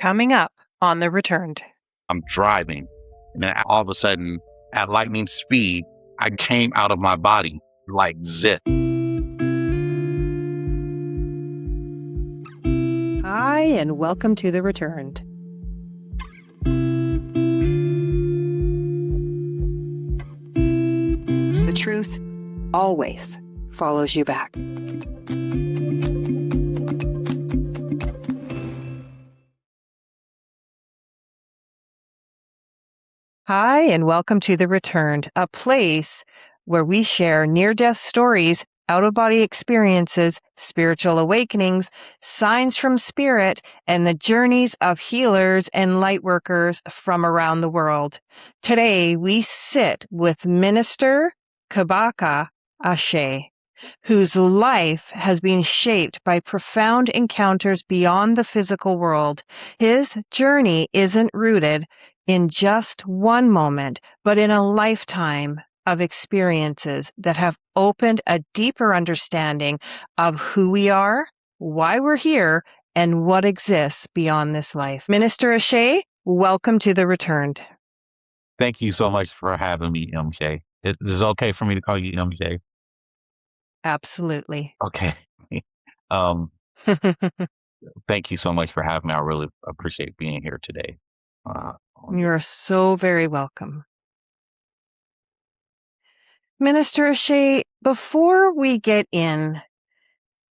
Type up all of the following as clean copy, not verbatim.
Coming up on The Returned. I'm driving, and then all of a sudden, at lightning speed, I came out of my body like zip. Hi, and welcome to The Returned. The truth always follows you back. Hi, and welcome to The Returned, a place where we share near-death stories, out-of-body experiences, spiritual awakenings, signs from spirit, and the journeys of healers and lightworkers from around the world. Today, we sit with Minister Kabaka Ashe, whose life has been shaped by profound encounters beyond the physical world. His journey isn't rooted in just one moment, but in a lifetime of experiences that have opened a deeper understanding of who we are, why we're here, and what exists beyond this life. Minister Ashe, welcome to The Returned. Thank you so much for having me, MJ. It is okay for me to call you MJ? Absolutely. Okay. um, Thank you so much for having me. I really appreciate being here today. You're so very welcome. Minister Ashe, before we get in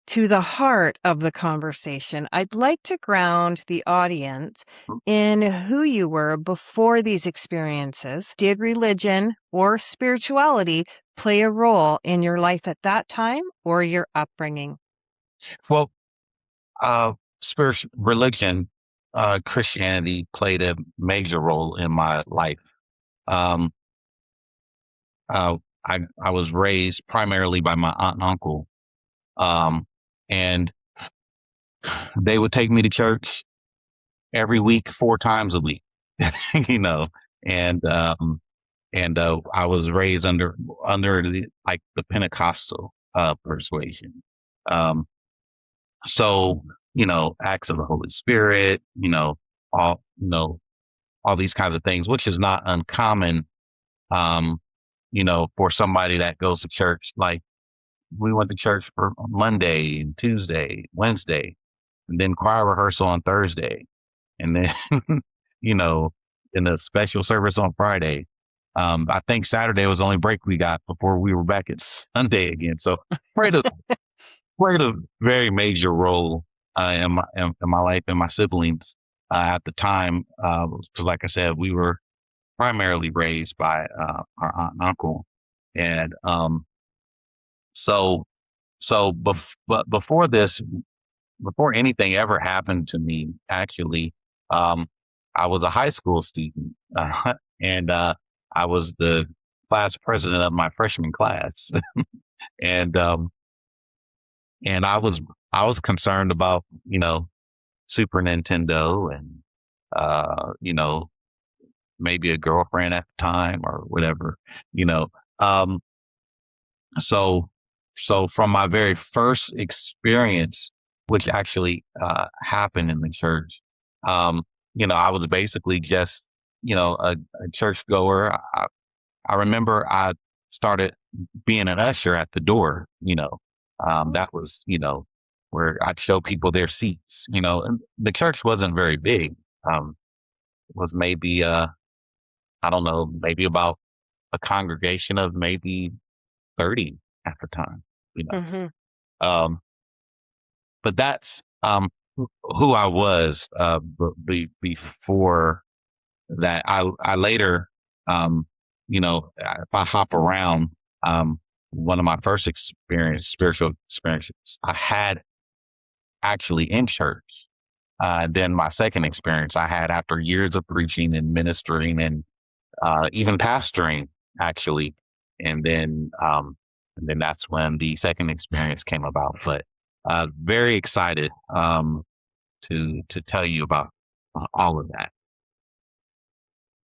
to the heart of the conversation, I'd like to ground the audience in who you were before these experiences. Did religion or spirituality play a role in your life at that time or your upbringing? Well, religion, Christianity played a major role in my life. Um, uh, I was raised primarily by my aunt and uncle, um, and they would take me to church every week, 4 times a week, you know, and I was raised under the Pentecostal persuasion. Um, so acts of the Holy Spirit, all all these kinds of things, which is not uncommon, um, for somebody that goes to church. Like we went to church for Monday and Tuesday, Wednesday, and then choir rehearsal on Thursday, and then you know, in a special service on Friday. I think Saturday was the only break we got before we were back at Sunday again. So played a very major role in my life and my siblings at the time. Because, like I said, we were primarily raised by our aunt and uncle, and so but before anything ever happened to me, actually, um, I was a high school student, and I was the class president of my freshman class, and I was concerned about Super Nintendo and maybe a girlfriend at the time or whatever, you know. Um, so from my very first experience, which actually happened in the church, um, I was basically just a church goer. I remember I started being an usher at the door. That was where I'd show people their seats. And the church wasn't very big. It was maybe I don't know, maybe about a congregation of maybe 30 at the time. You know, Mm-hmm. um, but that's who I was before that. I later, if I hop around, one of my first spiritual experiences, I had actually in church. Then my second experience I had after years of preaching and ministering and even pastoring, actually, and then that's when the second experience came about. But very excited to tell you about all of that.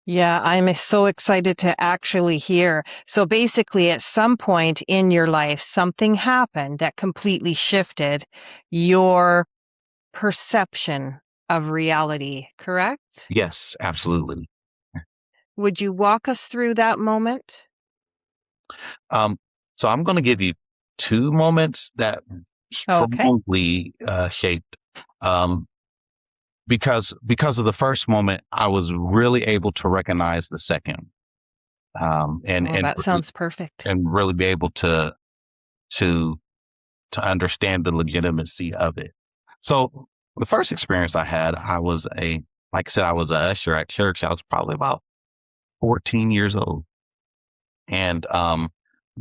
Yeah, I'm so excited to actually hear. So basically, at some point in your life, something happened that completely shifted your perception of reality, correct? Yes, absolutely. Would you walk us through that moment? Um, so I'm going to give you two moments that Okay. strongly shaped. Um, because of the first moment, I was really able to recognize the second, Oh, that sounds perfect. and really be able to to understand the legitimacy of it. So the first experience I had, like I said, I was a usher at church. I was probably about 14 years old, and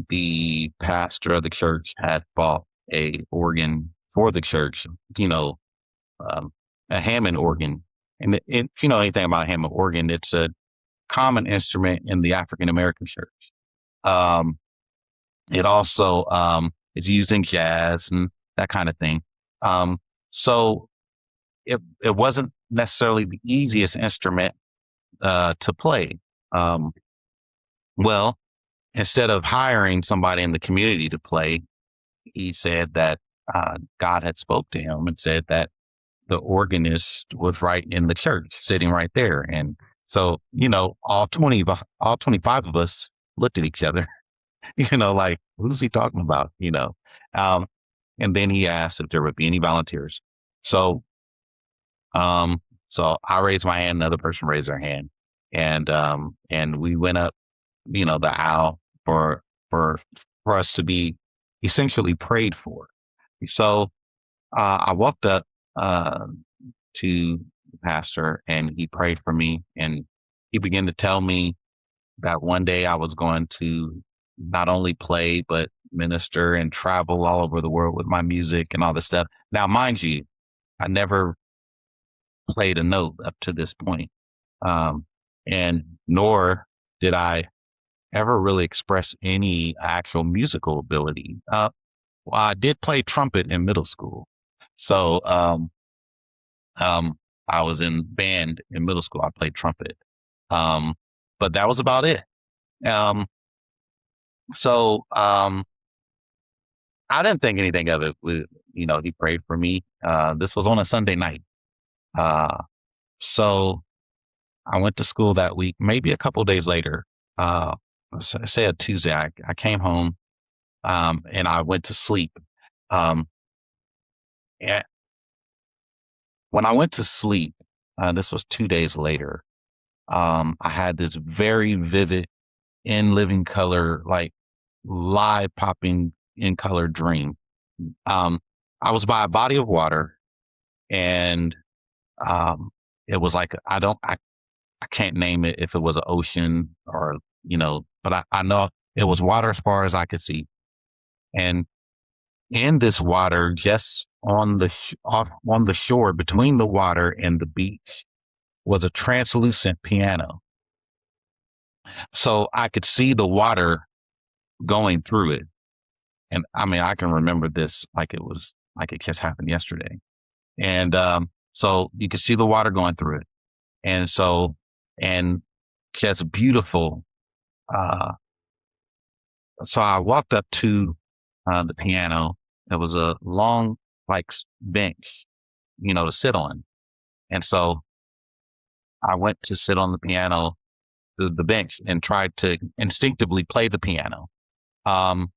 the pastor of the church had bought a organ for the church. Um, a Hammond organ, and if you know anything about a Hammond organ, it's a common instrument in the African American church. Um, it also is used in jazz and that kind of thing. Um, so it wasn't necessarily the easiest instrument to play. Um, well, instead of hiring somebody in the community to play, he said that God had spoke to him and said that the organist was right in the church, sitting right there. And so, all 25 of us looked at each other, like, who's he talking about? Um, and then he asked if there would be any volunteers. So, um, so I raised my hand, another person raised their hand, and we went up, the aisle for, for us to be essentially prayed for. So, I walked up, uh, to the pastor and he prayed for me, and he began to tell me that one day I was going to not only play but minister and travel all over the world with my music and all this stuff. Now, mind you, I never played a note up to this point, um, and nor did I ever really express any actual musical ability. Well, I did play trumpet in middle school, so um, I was in band in middle school. I played trumpet. Um, but that was about it. Um, so I didn't think anything of it. He prayed for me. This was on a Sunday night. Uh, so I went to school that week. Maybe a couple days later, uh, say a Tuesday, I came home, and I went to sleep. Um, and when I went to sleep, this was 2 days later. I had this very vivid, in living color, like live popping in color dream. Um, I was by a body of water, and um, it was like I can't name it if it was an ocean or but I know it was water as far as I could see. And in this water, just on the shore between the water and the beach, was a translucent piano. So I could see the water going through it. And I mean, I can remember this like it just happened yesterday. And so you could see the water going through it. And so, and just beautiful. Uh, so I walked up to the piano. It was a long, like, bench, to sit on. And so I went to sit on the piano, the bench, and tried to instinctively play the piano. Um,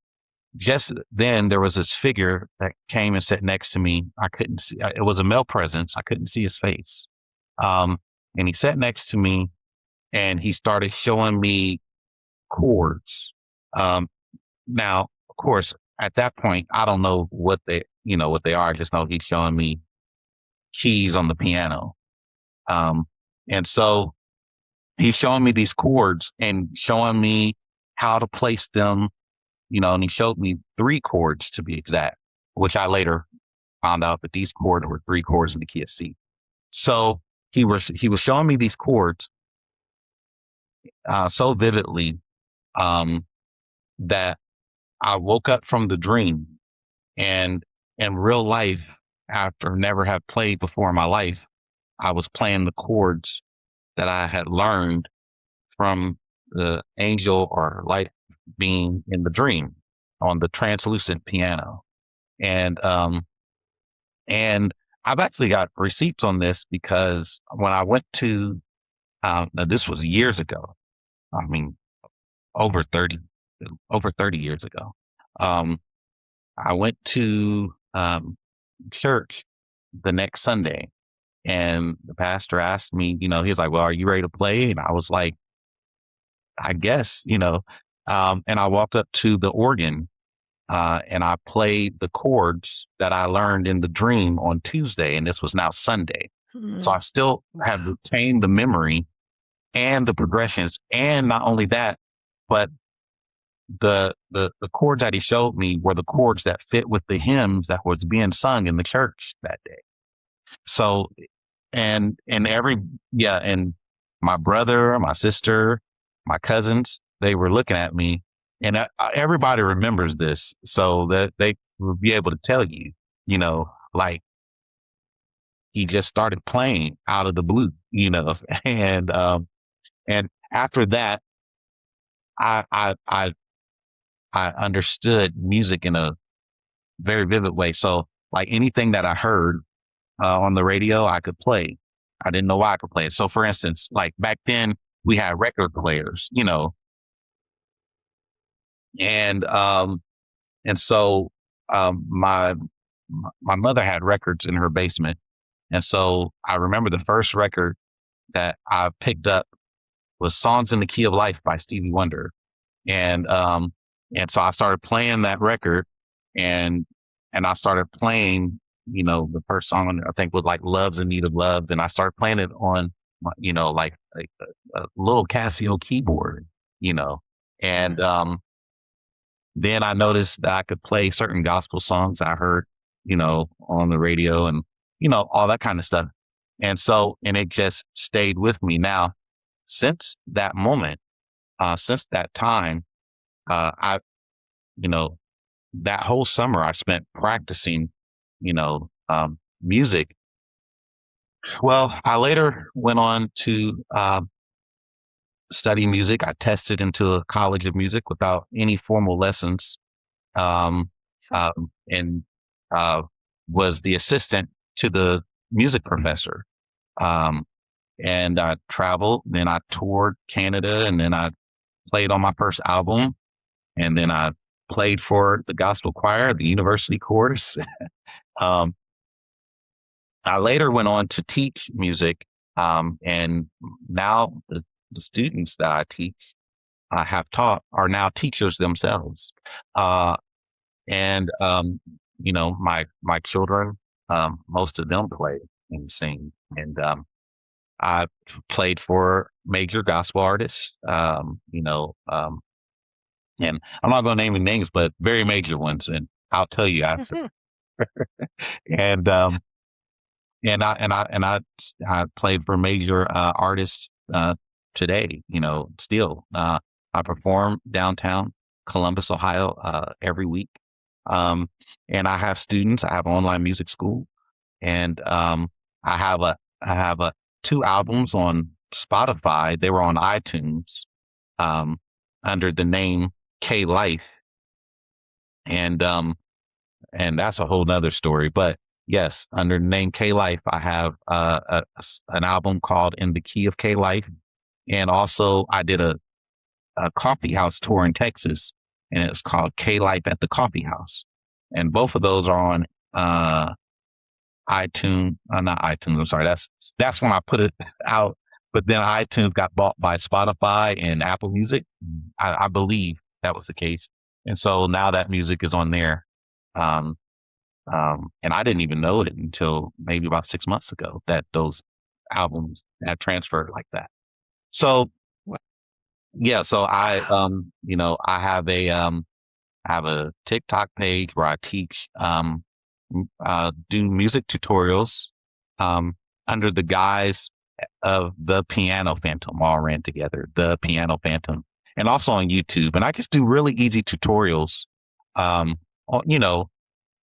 just then there was this figure that came and sat next to me. I couldn't see, it was a male presence. I couldn't see his face. Um, and he sat next to me and he started showing me chords. Um, now, of course, at that point, I don't know what they are. I just know he's showing me keys on the piano. Um, and so he's showing me these chords and showing me how to place them, and he showed me three chords to be exact, which I later found out that these chords were three chords in the key of C. So he was showing me these chords so vividly, um, that I woke up from the dream, and in real life, after never have played before in my life, I was playing the chords that I had learned from the angel or light being in the dream on the translucent piano. And I've actually got receipts on this because when I went to, now this was years ago. I mean, over 30, over 30 years ago. Um, I went to church the next Sunday, and the pastor asked me, he was like, "Well, are you ready to play?" And I was like, "I guess," and I walked up to the organ, and I played the chords that I learned in the dream on Tuesday, and this was now Sunday. So I Mm. still have Wow. retained the memory and the progressions, and not only that, but the chords that he showed me were the chords that fit with the hymns that was being sung in the church that day. So and every yeah, and my brother, my sister, my cousins, they were looking at me, and everybody remembers this, so that they will be able to tell you, like he just started playing out of the blue, and after that, I I I I understood music in a very vivid way. So like anything that I heard on the radio, I could play. I didn't know why I could play it. So for instance, like back then we had record players, and so my mother had records in her basement, and so I remember the first record that I picked up was "Songs in the Key of Life" by Stevie Wonder, and um and so I started playing that record, and I started playing, the first song on it, I think was like "Love's in Need of Love," and I started playing it on like a little Casio keyboard, you know, and Mm. then I noticed that I could play certain gospel songs I heard, on the radio, and all that kind of stuff, and it just stayed with me. Now since that moment, since that time, I you know that whole summer I spent practicing, music. Well, I later went on to study music. I tested into a college of music without any formal lessons, um, Huh. and uh, was the assistant to the music professor. Um, and I traveled, then I toured Canada, and then I played on my first album, and then I played for the gospel choir, the university chorus. um, I later went on to teach music, and now the students that I teach, I have taught, are now teachers themselves. Uh, and my children, most of them play and sing, and I played for major gospel artists, and I'm not going to name any names, but very major ones, and I'll tell you after. And I played for major artists today. Still, I perform downtown Columbus, Ohio, every week, um, and I have students. I have online music school, and I have a I have a two albums on Spotify. They were on iTunes, um, under the name K Life, and that's a whole nother story. But yes, under the name K Life, I have an album called "In the Key of K Life," and also I did a coffee house tour in Texas, and it's called K Life at the Coffee House, and both of those are on uh, iTunes. Not iTunes. I'm sorry. That's when I put it out. But then iTunes got bought by Spotify and Apple Music. I believe that was the case, and so now that music is on there. Um, and I didn't even know it until maybe about 6 months ago that those albums had transferred like that. So Wha- yeah, so I have a TikTok page where I teach, do music tutorials, um, under the guise of the Piano Phantom, all ran together, the Piano Phantom, and also on YouTube. And I just do really easy tutorials, um, on,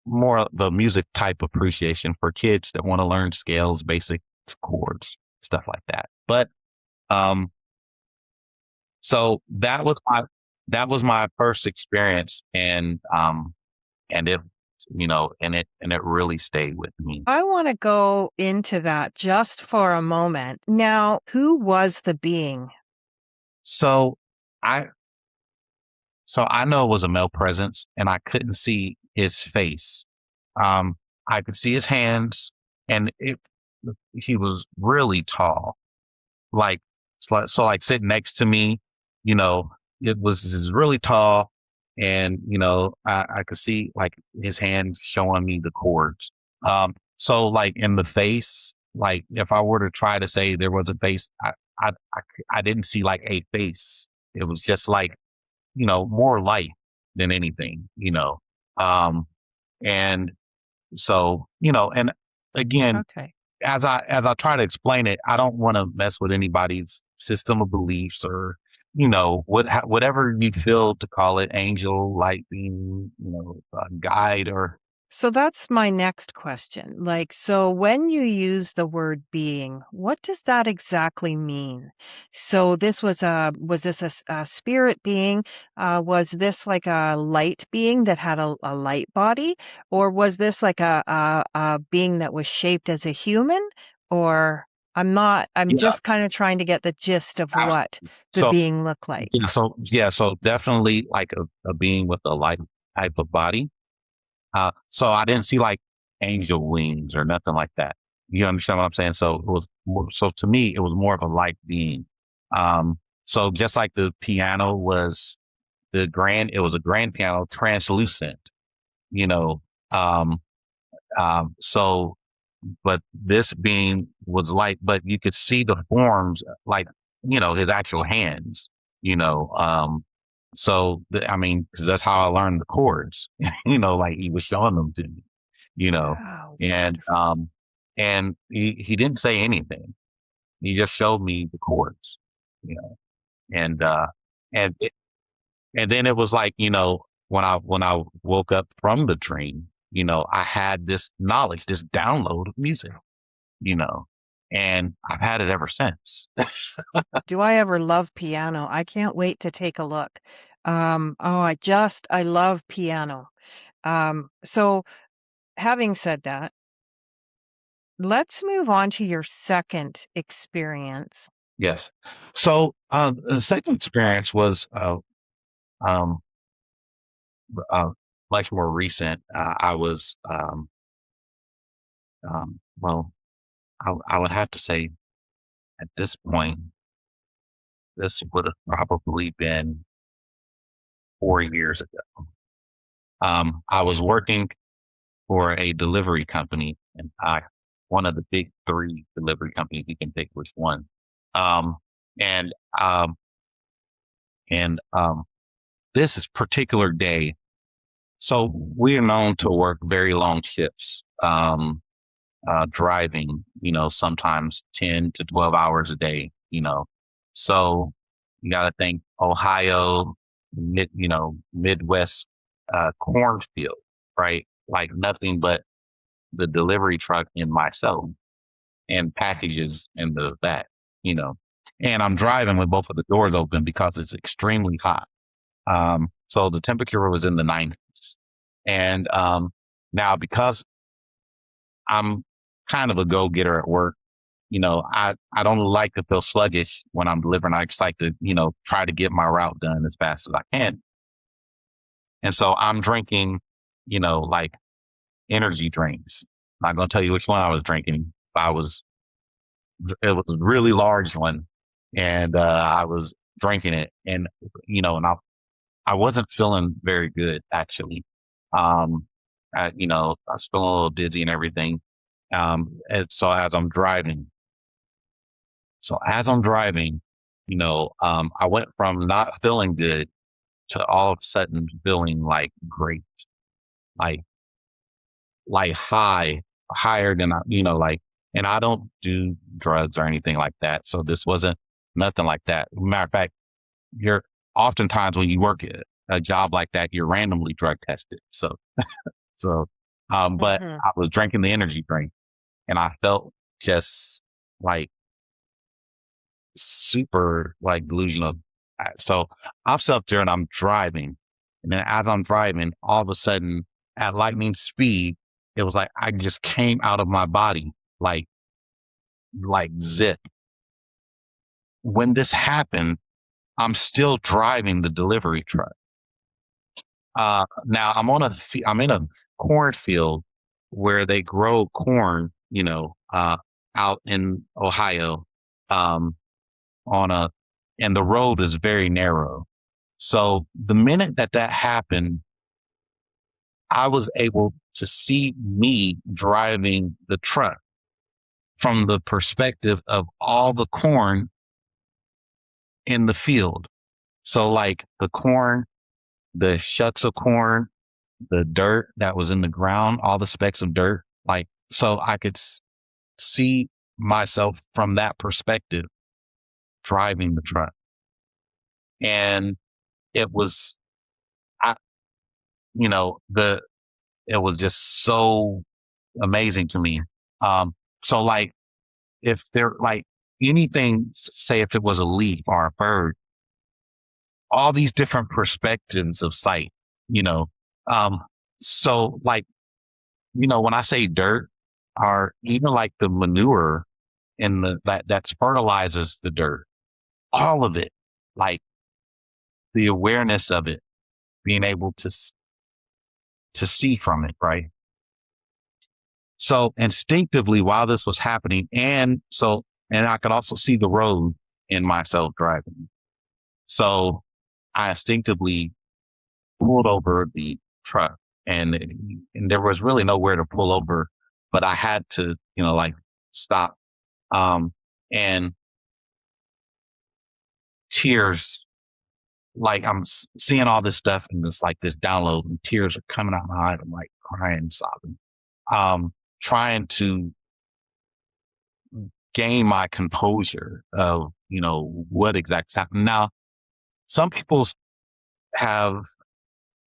more of the music type appreciation for kids that want to learn scales, basic chords, stuff like that. But um, so that was my first experience, and it and it really stayed with me. I want to go into that just for a moment. Now, who was the being? So I so I know it was a male presence, and I couldn't see his face. Um, I could see his hands, and he was really tall. Like like sitting next to me, you know, it was just really tall, and I could see like his hands showing me the chords. So like in the face, like if I were to try to say there was a face, I didn't see like a face. It was just like more light than anything. Um, and so and again, Okay. as I try to explain it, I don't want to mess with anybody's system of beliefs or whatever you feel to call it, angel, light being, guide or So that's my next question. Like, so when you use the word being, what does that exactly mean? So was this a spirit being? Was this like a light being that had a light body? Or was this like a being that was shaped as a human? Or I'm yeah. just kind of trying to get the gist of abs- what the So being looked like. so definitely like a being with a light type of body. So I didn't see like angel wings or nothing like that. You understand what I'm saying? So it was so to me, it was more of a light being. So just like the piano was it was a grand piano, translucent, you know. Um, so but this being was light, but you could see the forms like, his actual hands, you know. I mean, because that's how I learned the chords, like he was showing them to me, you know, Oh, and wonderful. he didn't say anything. He just showed me the chords, you know, and and and then it was like, when I woke up from the dream, I had this knowledge, this download of music, you know, and I've had it ever since. Do I ever love piano? I can't wait to take a look. Oh, I love piano. So having said that, let's move on to your second experience. Yes. So the second experience was um, uh, much more recent. I was well, I would have to say at this point, this would have probably been 4 years ago. I was working for a delivery company, and one of the big three delivery companies. You can pick which one. Um, and um, and this is particular day. So we are known to work very long shifts, driving. Sometimes 10 to 12 hours a day. So you got to think Ohio, Midwest cornfield, right? Like nothing but the delivery truck and myself and packages in the back, you know. And I'm driving with both of the doors open because it's extremely hot. So the temperature was in the 90s. And now because I'm kind of a go getter at work, I don't like to feel sluggish when I'm delivering. I just like to, try to get my route done as fast as I can. And so I'm drinking, like energy drinks. I'm not going to tell you which one I was drinking. It was a really large one, and I was drinking it, and and I wasn't feeling very good actually. I was feeling a little dizzy and everything. And so as I'm driving, I went from not feeling good to all of a sudden feeling like great, like higher than like. And I don't do drugs or anything like that, so this wasn't nothing like that. Matter of fact, you're oftentimes when you work a job like that, you're randomly drug tested. But Hmm. I was drinking the energy drink, and I felt just like super like delusional. So I'm still up there and I'm driving, and then as I'm driving, all of a sudden, at lightning speed. It was like I just came out of my body like zip. When this happened, I'm still driving the delivery truck. Now I'm in a cornfield where they grow corn, out in Ohio, um, on a, and the road is very narrow. So the minute that that happened, I was able to see me driving the truck from the perspective of all the corn in the field. So like the corn, the shucks of corn, the dirt that was in the ground, all the specks of dirt, like so I could see myself from that perspective driving the truck. And it was I the it was just so amazing to me. Um so like if there like anything, say if it was a leaf or a bird, all these different perspectives of sight, you know. Um so like, when I say dirt, or even like the manure and that fertilizes the dirt, all of it, like the awareness of it, being able to see from it, right? So instinctively, while this was happening, and I could also see the road in myself driving. So I instinctively pulled over the truck, and and there was really nowhere to pull over, but I had to, like stop. Um, and tears, like I'm seeing all this stuff, and it's like this download, and tears are coming out my eyes. I'm like crying, sobbing, trying to gain my composure of, what exactly happened. Now, some people have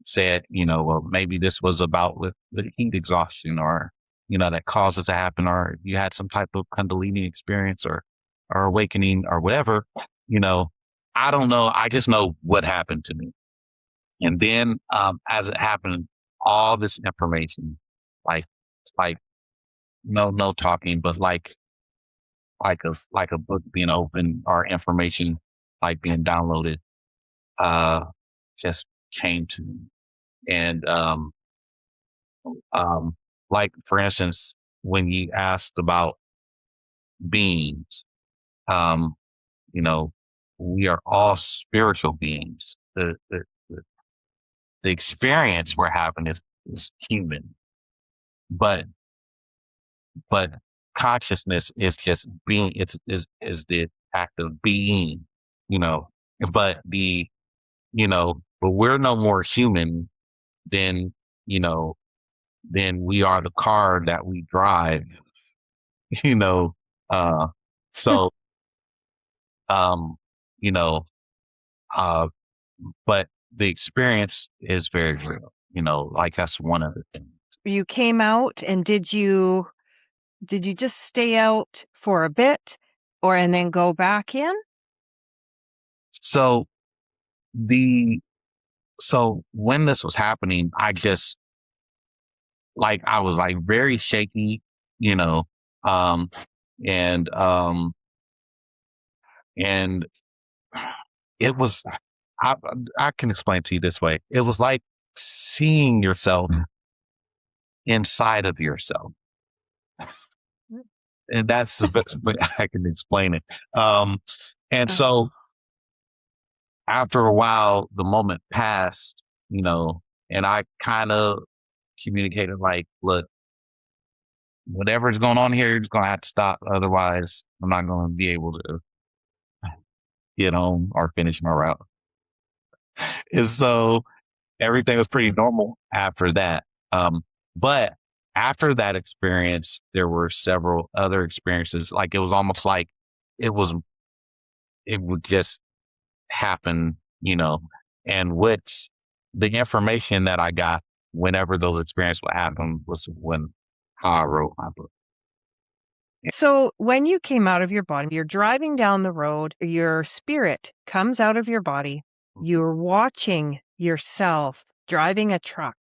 said, well, maybe this was about with heat exhaustion, or, that caused it to happen, or you had some type of Kundalini experience, or awakening, or whatever, you know, I don't know. I just know what happened to me. And then, as it happened, all this information, like, like no talking, but like a book being opened, or information like being downloaded, uh, just came to me. And, um, like for instance, when you asked about beings, um, you know, we are all spiritual beings. The experience we're having is human, but but consciousness is just being. Is the act of being, you know. But but we're no more human than you know than we are the car that we drive. You know, uh, so um, you know, uh, but the experience is very real. Like that's one of the things. You came out, and did you just stay out for a bit and then go back in? So the so when this was happening, I just like I was like very shaky, you know, um, and and it was I I can explain to you this way. It was like seeing yourself inside of yourself, and that's the best way I can explain it. And Uh, so after a while, the moment passed, and I kind of communicated like, look, whatever's going on here, it's going to have to stop. Otherwise, I'm not going to be able to get home or finish my route. And so everything was pretty normal after that. But after that experience, there were several other experiences. Like it was almost like it was, it would just happen, and which the information that I got whenever those experiences would happen was when how I wrote my book. So when you came out of your body, you're driving down the road, your spirit comes out of your body, you're watching yourself driving a truck.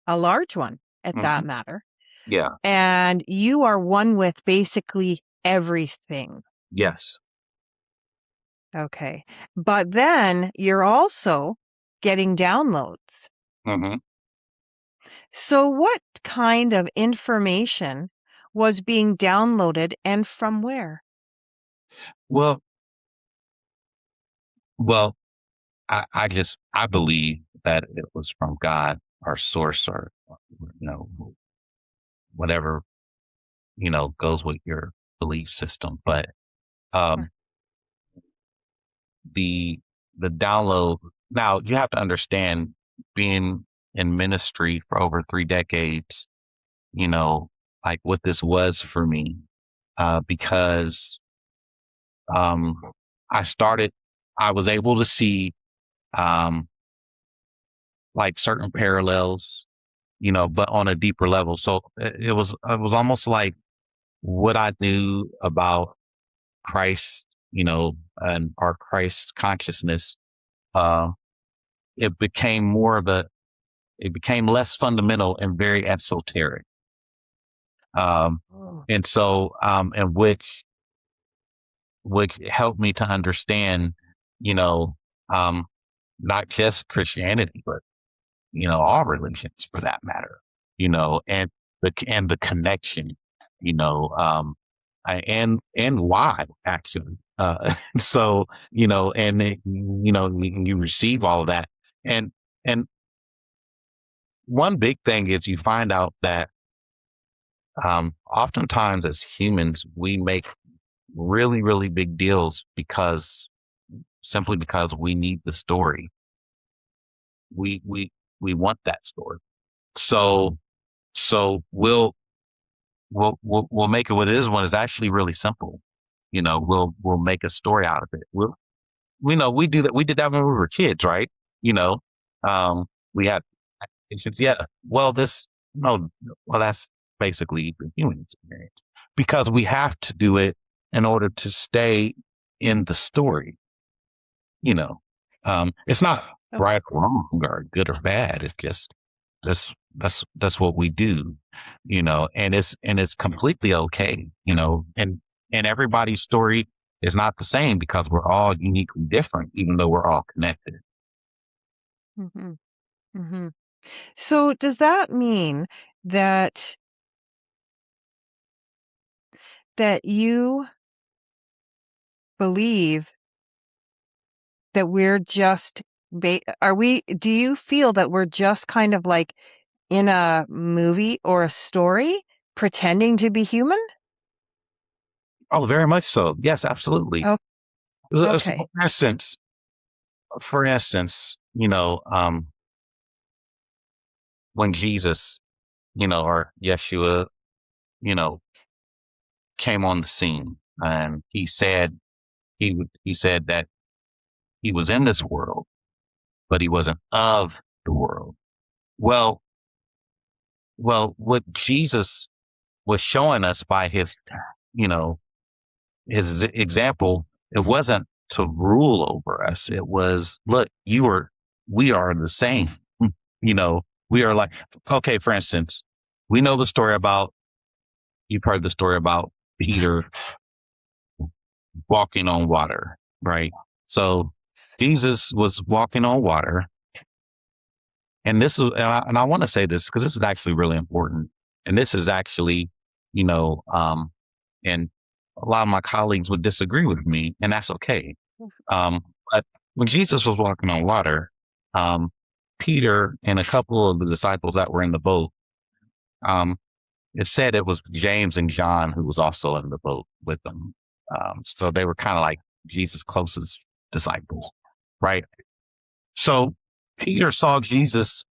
a large one at that Mhm. matter. Yeah. And you are one with basically everything. Yes. Okay. But then you're also getting downloads. Mhm. So what kind of information was being downloaded and from where? Well, well, I believe that it was from God or source or you know whatever goes with your belief system. But Mm. um, the the download now you have to understand being in ministry for over 3 decades. You know, like what this was for me, because um, I started. I was able to see um, like certain parallels, but on a deeper level. So it was almost like what I knew about Christ, and our Christ consciousness. Uh, it became more of a, it became less fundamental and very esoteric. Um, Oh. and so, and which helped me to understand, you know, um, not just Christianity, but all religions for that matter, and the connection, you know, and why actually. So and you receive all of that, and and one big thing is you find out that oftentimes as humans we make really really big deals because simply because we need the story. We want that story. So we'll make it what it is when it's actually really simple. We'll make a story out of it. We know we do that. We did that when we were kids, right? You know, we had patients. Yeah. Well, this no. Well, that's basically the human experience because we have to do it in order to stay in the story. You know, it's not Oh. right or wrong or good or bad. It's just that's what we do, and it's completely okay, and everybody's story is not the same because we're all uniquely different, even though we're all connected. Hmm. Hmm. So does that mean that you believe that we're just are we do you feel that we're just kind of like in a movie or a story pretending to be human? Oh, very much so. Yes, absolutely. Oh, So okay. for instance, when Jesus, or Yeshua, you know, came on the scene, and he said that he was in this world, but he wasn't of the world. Well, what Jesus was showing us by you know, his example, it wasn't to rule over us. It was, look, we are the same. You know, we are like, okay, for instance, we know the story about, you've heard the story about Peter walking on water, right? So Jesus was walking on water. And this is, and I want to say this because this is actually really important. And this is actually, you know, um, and a lot of my colleagues would disagree with me, and that's okay. But when Jesus was walking on water, um, Peter and a couple of the disciples that were in the boat, um, it said it was James and John who was also in the boat with them. So they were kind of like Jesus' closest disciples, right? So Peter saw Jesus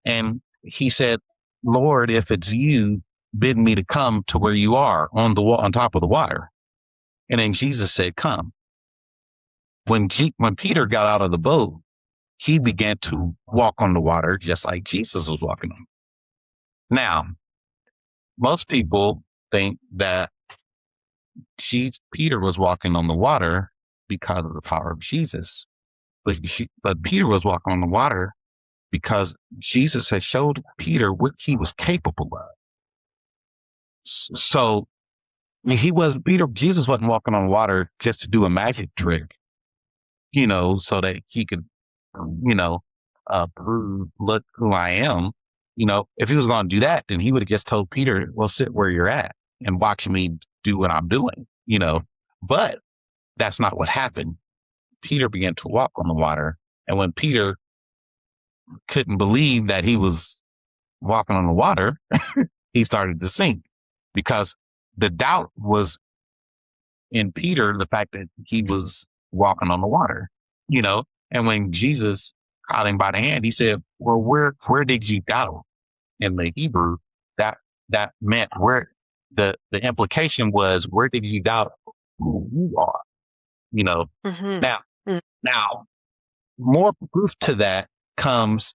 and he said, Lord, if it's you, bid me to come to where you are on top of the water. And then Jesus said, come. When Peter got out of the boat, he began to walk on the water just like Jesus was walking on. Now, most people think that Peter was walking on the water because of the power of Jesus, but Peter was walking on the water because Jesus had showed Peter what he was capable of. So he was Peter. Jesus wasn't walking on water just to do a magic trick, so that he could, you know, prove, look who I am. If he was going to do that, then he would have just told Peter, well, sit where you're at and watch me do what I'm doing. But that's not what happened. Peter began to walk on the water. And when Peter couldn't believe that he was walking on the water, he started to sink because the doubt was in Peter, the fact that he was walking on the water, you know. And when Jesus caught him by the hand, he said, well, where did you doubt? In the Hebrew, that meant where the implication was, where did you doubt who you are? Mm-hmm. Now, Mm. now more proof to that comes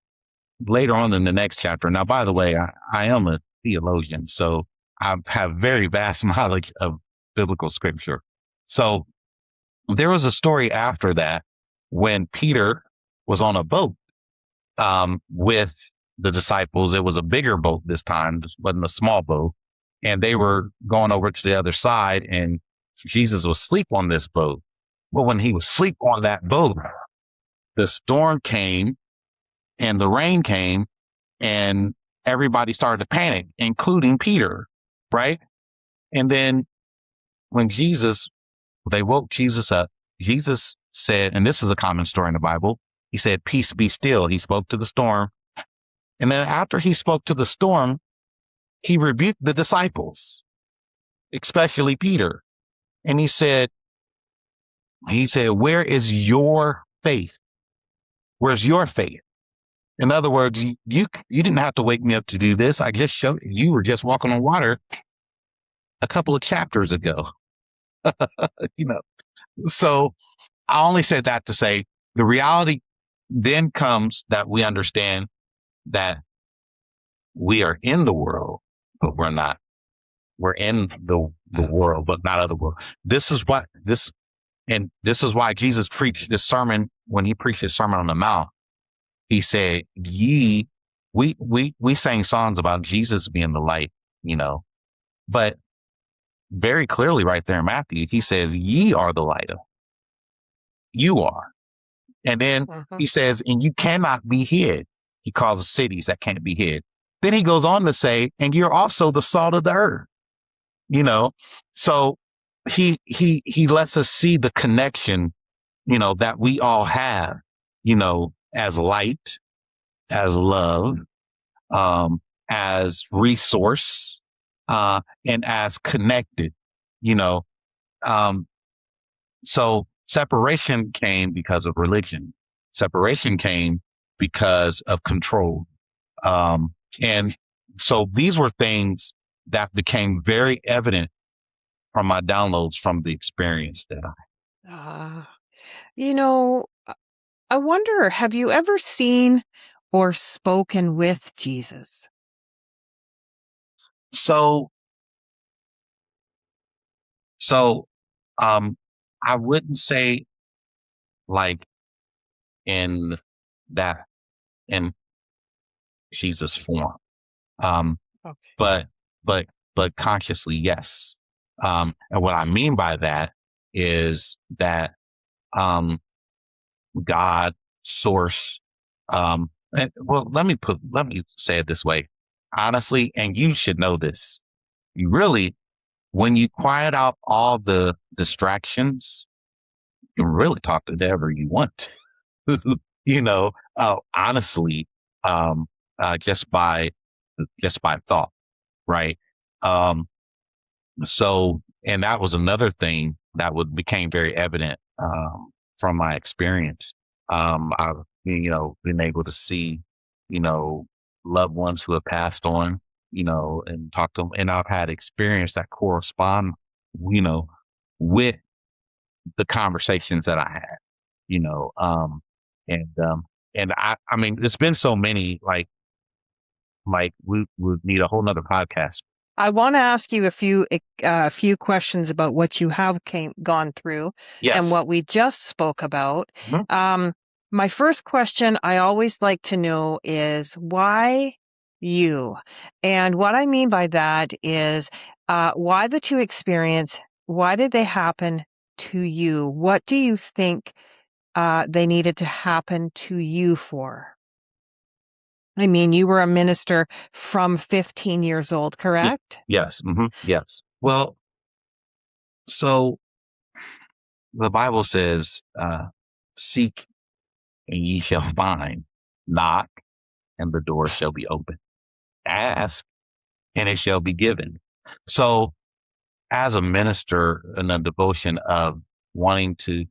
later on in the next chapter. Now, by the way, I am a theologian, so I have very vast knowledge of biblical scripture. So there was a story after that when Peter was on a boat with the disciples. It was a bigger boat this time, it wasn't a small boat. And they were going over to the other side, and Jesus was asleep on this boat. But when he was asleep on that boat, the storm came and the rain came, and everybody started to panic, including Peter, right? And then when they woke Jesus up, Jesus said, and this is a common story in the Bible, he said, peace be still. He spoke to the storm. And then after he spoke to the storm, he rebuked the disciples, especially Peter. And he said, where is your faith? Where's your faith? In other words, you didn't have to wake me up to do this. I just showed you were just walking on water a couple of chapters ago. you know. So I only said that to say the reality then comes that we understand that we are in the world, but we're not. We're in the world, but not of the world. This is why Jesus preached this sermon. When he preached his Sermon on the Mount, he said, we sang songs about Jesus being the light, but very clearly right there in Matthew, he says, ye are the light of, you are. And then he says, and you cannot be hid. He calls cities that can't be hid. Then he goes on to say, and you're also the salt of the earth. So he lets us see the connection, that we all have, as light, as love, as resource, and as connected, you know. So separation came because of religion. Separation came because of control. And so these were things that became very evident from my downloads from the experience that Uh, you know, I wonder, have you ever seen or spoken with Jesus? so so I wouldn't say like in that in Jesus form. Okay. But but but consciously, yes. And what I mean by that is that God, source, well, let me say it this way. Honestly, and you should know this. You really, when you quiet out all the distractions, you can really talk to whatever you want. Honestly, um, just by thought, right? Um, so, and that was another thing that became very evident from my experience. I've been able to see, you know, loved ones who have passed on, and talk to them, and I've had experience that correspond, you know, with the conversations that I had, you know, and I mean, it's been so many, like we would need a whole nother podcast. I want to ask you a few questions about what you have gone through and Yes. what we just spoke about. Mhm. My first question I always like to know is why you? And what I mean by that is why the two experience? Why did they happen to you? What do you think they needed to happen to you for? I mean, you were a minister from 15 years old, Yeah. correct? Yes. Yes. Well, so the Bible says, seek and ye shall find, knock and the door shall be open, ask and it shall be given. So as a minister in a devotion of wanting to,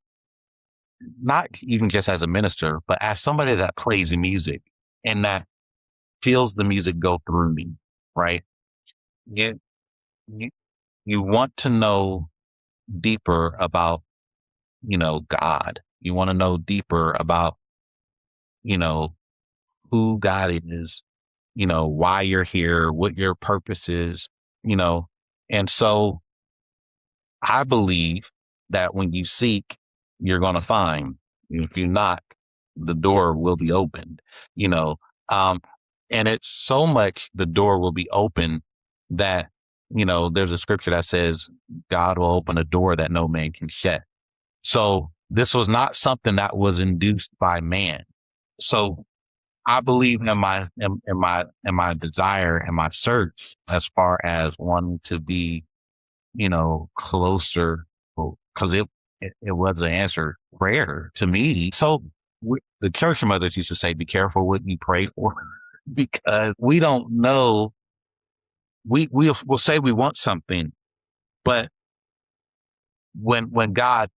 not even just as a minister, but as somebody that plays music and that feels the music go through me, right? You, you, you want to know deeper about, God. You want to know deeper about, you know, who God is, why you're here, what your purpose is, you know. And so I believe that when you seek, you're going to find. If you knock, the door will be opened, you know. Um, and it's so much the door will be open that, there's a scripture that says God will open a door that no man can shut. So this was not something that was induced by man. So I believe in my desire and my search as far as wanting to be, closer, because it was an answered prayer to me. So the church mothers used to say, "Be careful what you pray for," because we don't know. We'll say we want something, but when God,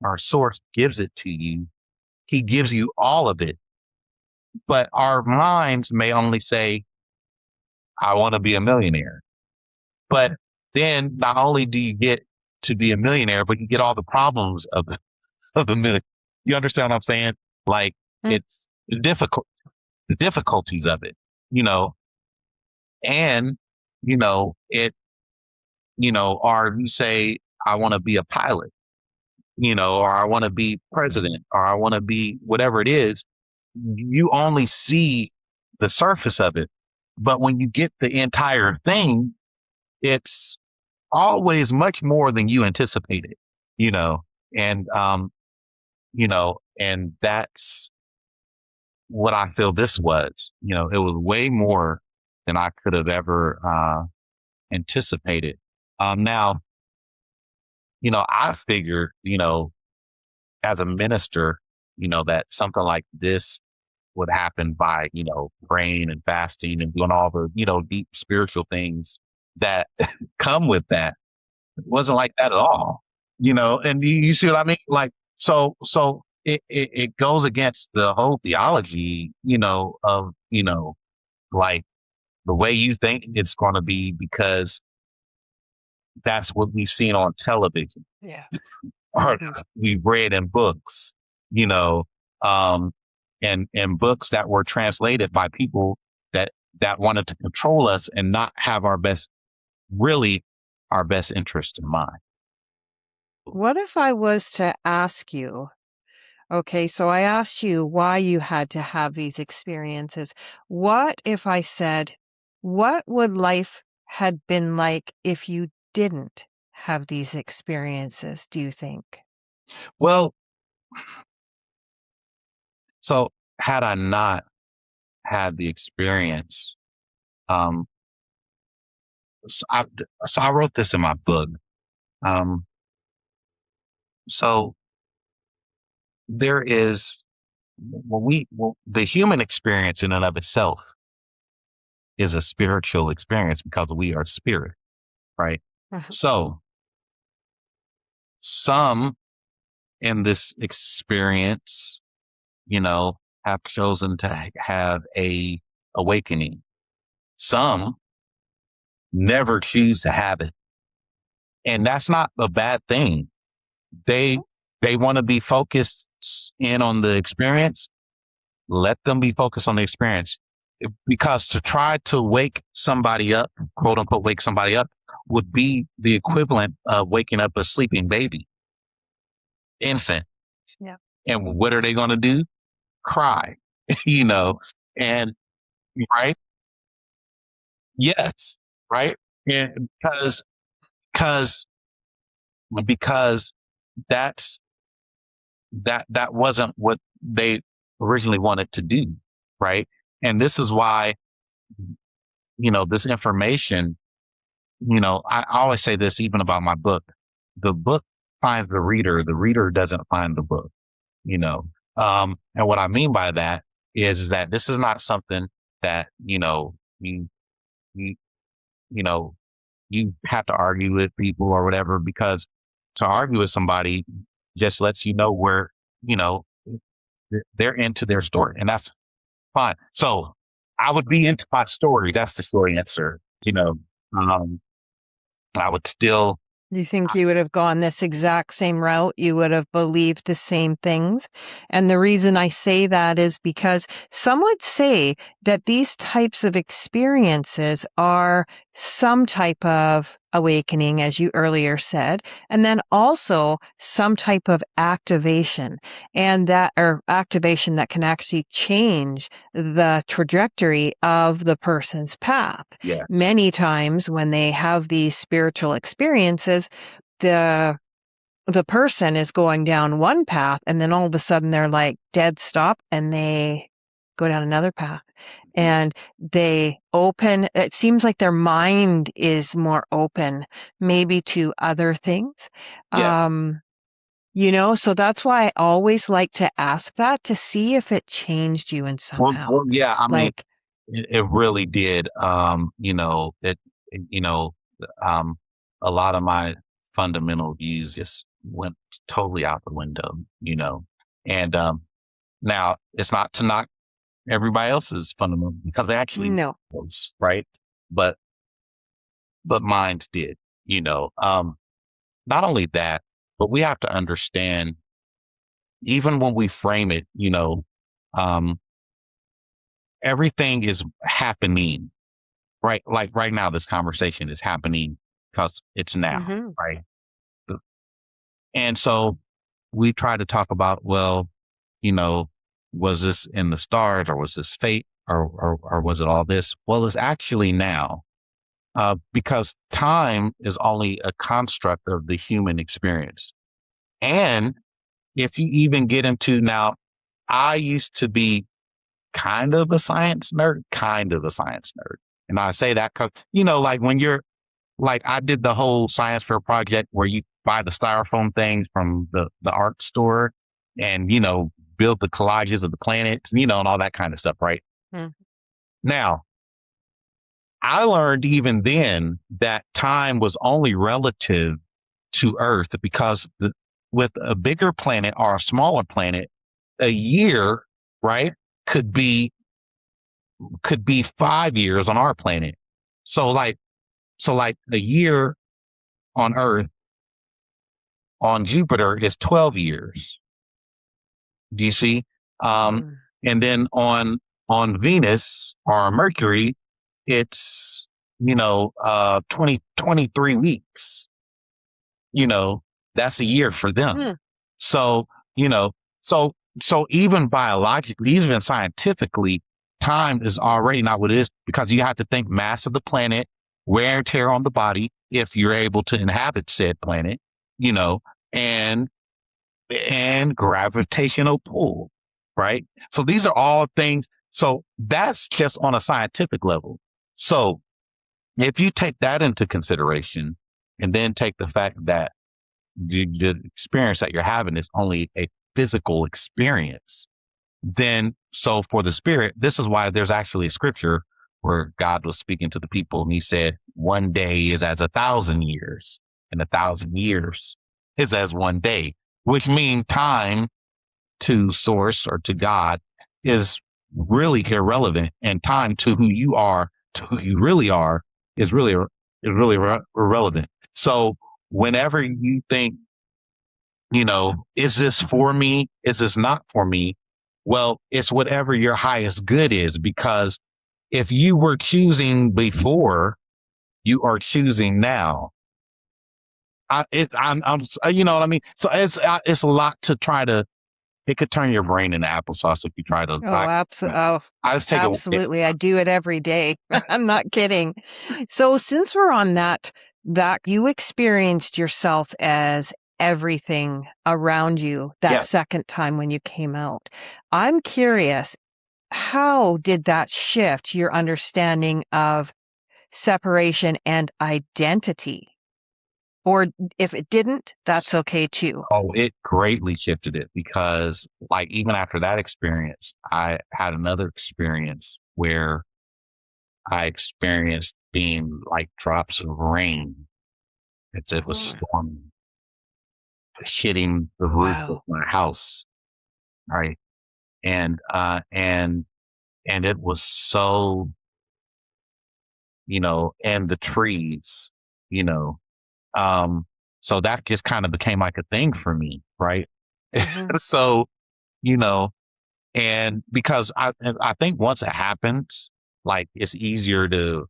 our source, gives it to you, He gives you all of it. But our minds may only say, "I want to be a millionaire." But then not only do you get to be a millionaire, but you get all the problems of the million. You understand what I'm saying? Like Mm. it's difficult, the difficulties of it, you know, and or you say, "I want to be a pilot," or "I want to be president," or "I want to be whatever it is." You only see the surface of it, but when you get the entire thing, it's always much more than you anticipated, you know, and and that's what I feel this was. It was way more than I could have ever anticipated. Now, I figured, as a minister, that something like this would happen by, praying and fasting and doing all the, deep spiritual things that come with that. It wasn't like that at all, and you see what I mean? Like, so it goes against the whole theology, of, like the way you think it's going to be because that's what we've seen on television Yeah. or Mhm. we've read in books, you know, um, and books that were translated by people that wanted to control us and not have really our best interest in mind. What if I was to ask you, okay, so I asked you why you had to have these experiences. What if I said, what would life had been like if you didn't have these experiences, do you think? Well, so had I not had the experience, um, so I wrote this in my book. Um, so there is the human experience in and of itself is a spiritual experience because we are spirit, right? Uh-huh. So some in this experience, have chosen to have a awakening. Some never choose to have it. And that's not a bad thing. They they want to be focused in on the experience. Let them be focused on the experience. Because to try to wake somebody up, quote unquote, wake somebody up, would be the equivalent of waking up a sleeping baby, infant. Yeah. And what are they going to do? cry, you know, and right, yes, right, and because because that's that wasn't what they originally wanted to do, right? And this is why, this information, I always say this even about my book. The book finds the reader doesn't find the book, you know. And what I mean by that is that this is not something that, you you you know, you have to argue with people or whatever, because to argue with somebody just lets you know where, you know, they're into their story, and that's fine. So I would be into my story. That's the short answer. Um, I would still, Do you think you would have gone this exact same route? You would have believed the same things? And the reason I say that is because some would say that these types of experiences are some type of awakening, as you earlier said, and then also some type of activation, and that or activation that can actually change the trajectory of the person's path. yeah, Many times when they have these spiritual experiences, the the person is going down one path and then all of a sudden they're like dead stop and they go down another path, and it seems like their mind is more open maybe to other things. yeah. um so that's why I always like to ask that to see if it changed you in somehow, Yeah. I mean, like. it really did. You know, um, a lot of my fundamental views just went totally out the window. And now it's not to knock everybody else's fundamental, because they actually No. was right, but mine did. You know, not only that, but we have to understand, even when we frame it, um, everything is happening. Right, like right now, this conversation is happening because it's now, Hmm. right? The- And so we try to talk about, well, you know, was this in the stars, or was this fate, or was it all this? Well, it's actually now, because time is only a construct of the human experience. And if you even get into now, I used to be kind of a science nerd. And I say that because, like when you're like, I did the whole science fair project where you buy the styrofoam things from the art store and, build the collages of the planets, and all that kind of stuff, right? Mm. Now, I learned even then that time was only relative to Earth, because with a bigger planet or a smaller planet, a year, right, could be 5 years on our planet. So like a year on Earth, on Jupiter, is 12 years. Do you see? Um, Mm. and then on Venus or Mercury, it's 23 weeks. You know, that's a year for them. Mm. So, you know, so even biologically, even scientifically, time is already not what it is, because you have to think mass of the planet, wear and tear on the body if you're able to inhabit said planet, you know, and gravitational pull, right? So these are all things. So that's just on a scientific level. So if you take that into consideration, and then take the fact that the experience that you're having is only a physical experience, then so for the spirit, this is why there's actually a scripture where God was speaking to the people and he said, one day is as 1,000 years, and 1,000 years is as one day, which means time to source or to God is really irrelevant, and time to who you are, to who you really are, is really irrelevant. So whenever you think, is this for me? Is this not for me? Well, it's whatever your highest good is, because if you were choosing before, you are choosing now. I'm, you know what I mean? So it's a lot to try to it could turn your brain into applesauce if you try to. Oh, I just take it. absolutely. I do it every day. I'm not kidding. So since we're on that you experienced yourself as everything around you that Yes. second time when you came out. I'm curious, how did that shift your understanding of separation and identity? Or if it didn't, that's okay too. Oh, it greatly shifted it because, like, even after that experience, I had another experience where I experienced being like drops of rain as it was Mhm. storming, hitting the roof of Wow. my house, right? And and it was so, and the trees, you know. Um, so that just kind of became like a thing for me, right? Mhm. So, you know, and because I think once it happens, like it's easier to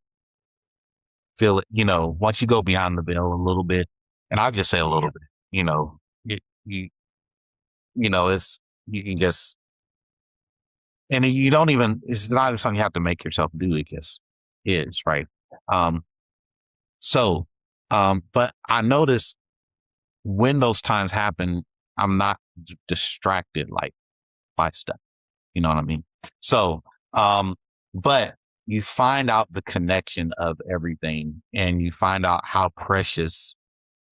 feel it, once you go beyond the veil a little bit, and I'll just say a little Yep. bit, it, it's you can just, and you don't even, it's not even something you have to make yourself do. It just is, right? Um, so, but I noticed when those times happen, I'm not distracted like by stuff. You know what I mean? So, um, but you find out the connection of everything and you find out how precious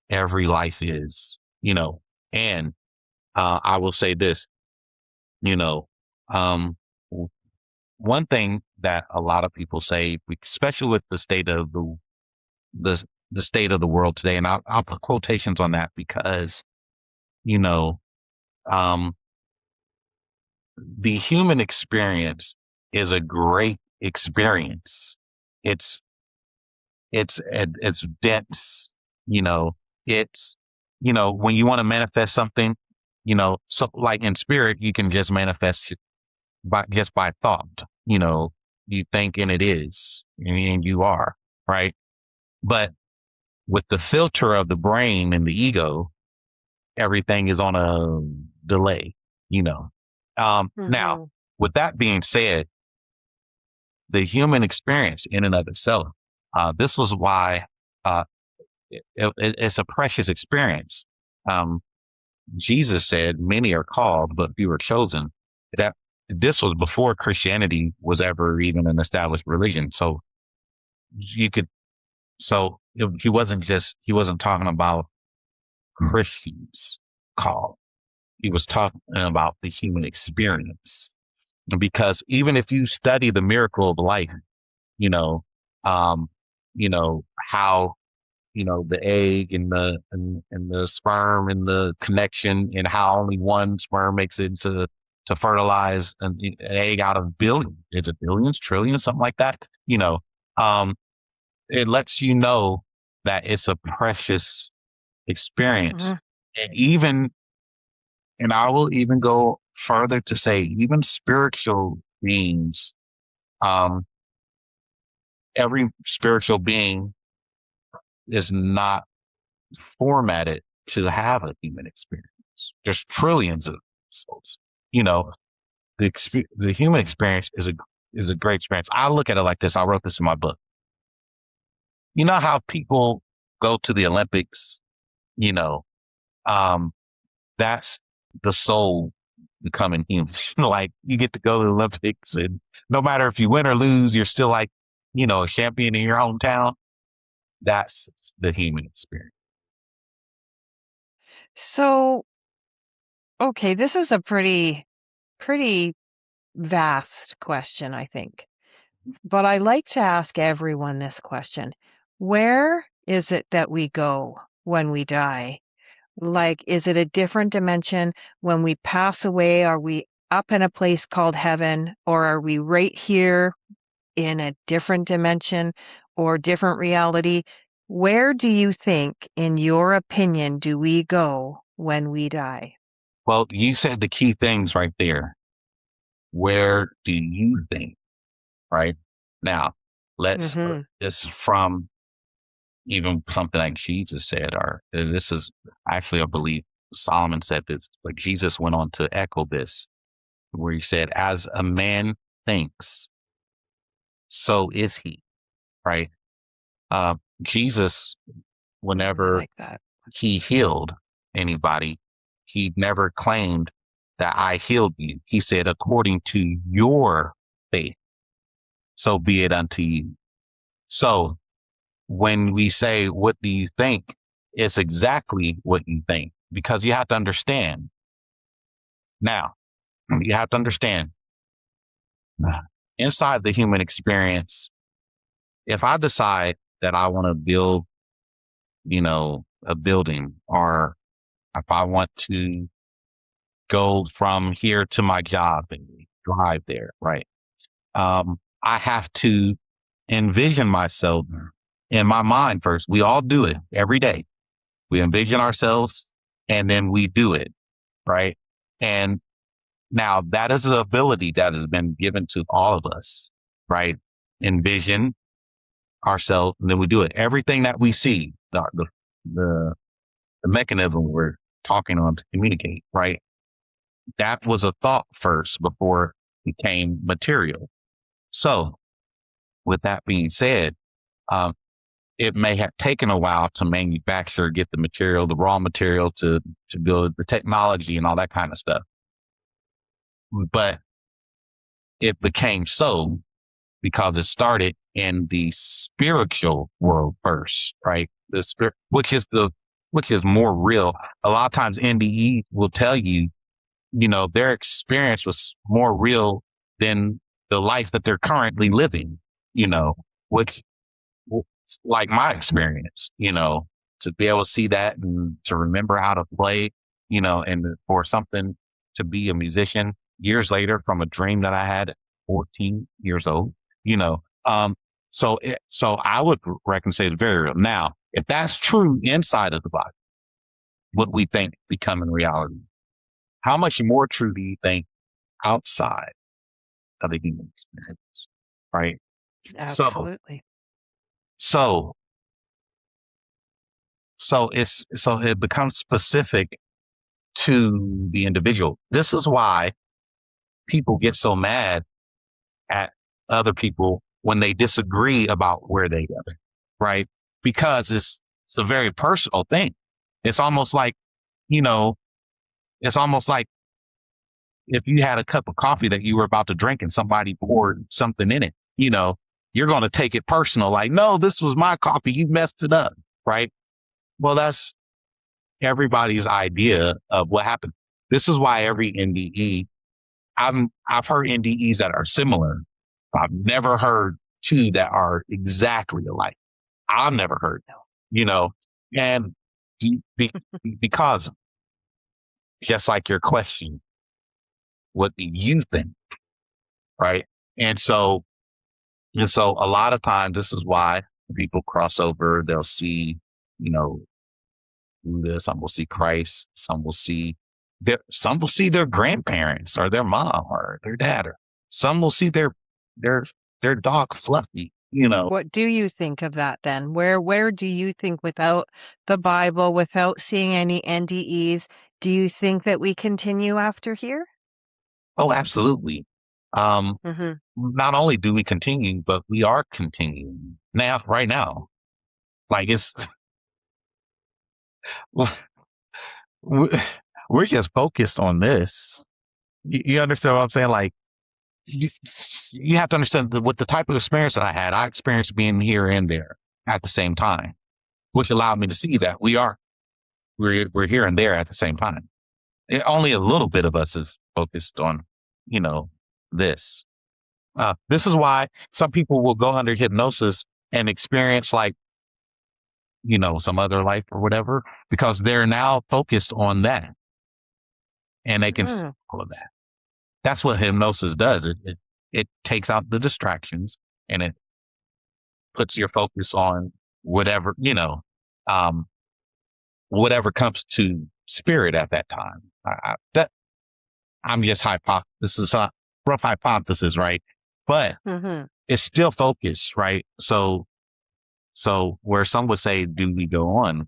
every life is, and, I will say this, you know, um, w- one thing that a lot of people say, especially with the state of the, the state of the world today, and I'll put quotations on that because, you know, um, the human experience is a great experience. It's it's dense, you know. It's when you want to manifest something, so like in spirit, you can just manifest it by thought. You think and it is, and you are, right. But with the filter of the brain and the ego, everything is on a delay. You know. Now, Mhm. with that being said, the human experience in and of itself. This was why uh, it's a precious experience. Um, Jesus said, "Many are called, but few are chosen." That this was before Christianity was ever even an established religion. So you could, he wasn't talking about Christians called. He was talking about the human experience. Because even if you study the miracle of life, you know, um, how, the egg and and the sperm and the connection and how only one sperm makes it to fertilize an egg out of billions. Is it billions, trillions, something like that? Um, it lets you know that it's a precious experience. Mhm. And even, and I will even go further to say, even spiritual beings, um, every spiritual being is not formatted to have a human experience. There's trillions of souls. You know, the human experience is a great experience. I look at it like this. I wrote this in my book. You know how people go to the Olympics, you know, um, that's the soul becoming human. Like you get to go to the Olympics and no matter if you win or lose, you're still like, a champion in your hometown. That's the human experience. So, okay, this is a pretty vast question, I think. But I like to ask everyone this question. Where is it that we go when we die? Like, is it a different dimension when we pass away? Are we up in a place called heaven, or are we right here in a different dimension or different reality? Where do you think, in your opinion, do we go when we die? Well, you said the key things right there. Where do you think, right? Now, let's Mhm. this from even something like Jesus said, or this is actually a belief. Solomon said this, but Jesus went on to echo this, where he said, "As a man thinks, so is he." Right? Uh, Jesus, I whenever like that. he healed anybody, he never claimed that I healed you. He said, "According to your faith, so be it unto you." So when we say, "What do you think?" it's exactly what you think, because you have to understand. Now, you have to understand, inside the human experience, if I decide that I want to build, a building, or if I want to go from here to my job and drive there, right? I have to envision myself in my mind first. We all do it every day. We envision ourselves and then we do it, right? And now that is an ability that has been given to all of us, right? Envision ourselves and then we do it. Everything that we see, the, the mechanism we're talking on to communicate, right? That was a thought first before it became material. So with that being said, um, it may have taken a while to manufacture, get the material, the raw material to build the technology and all that kind of stuff. But it became so because it started in the spiritual world first, right? The spirit, which is more real. A lot of times NDE will tell you, their experience was more real than the life that they're currently living, which like my experience, to be able to see that and to remember how to play, and for something to be a musician years later from a dream that I had at 14 years old, you know. So I would reckon say it's very real. Now, if that's true inside of the body, what we think becoming reality, how much more true do you think outside of the human experience? Right. So, Absolutely. so so it becomes specific to the individual. This is why people get so mad at other people when they disagree about where they live, right? Because it's a very personal thing. It's almost like, you know, it's almost like if you had a cup of coffee that you were about to drink and somebody poured something in it, you're going to take it personal. Like, no, this was my coffee. You messed it up, right? Well, that's everybody's idea of what happened. This is why every NDE, I've heard NDEs that are similar. I've never heard two that are exactly alike. I've never heard, you know, and be, because just like your question, what do you think, right? And so a lot of times this is why people cross over. They'll see, you know, Buddha, some will see Christ, some will see their grandparents or their mom or their dad, or some will see their their dog Fluffy, What do you think of that then? Where do you think, without the Bible, without seeing any NDEs, do you think that we continue after here? Oh, absolutely. Um, Mhm. not only do we continue, but we are continuing now, right now. Like it's we're just focused on this. You understand what I'm saying? Like you, you have to understand that with the type of experience that I had, I experienced being here and there at the same time, which allowed me to see that we're here and there at the same time. Only a little bit of us is focused on, you know, this. This is why some people will go under hypnosis and experience like, some other life or whatever, because they're now focused on that and they can see Mm. all of that. That's what hypnosis does. It takes out the distractions and it puts your focus on whatever, um, whatever comes to spirit at that time. That I'm just this is a rough hypothesis, right? But Mhm. it's still focused, right? So where some would say, do we go on?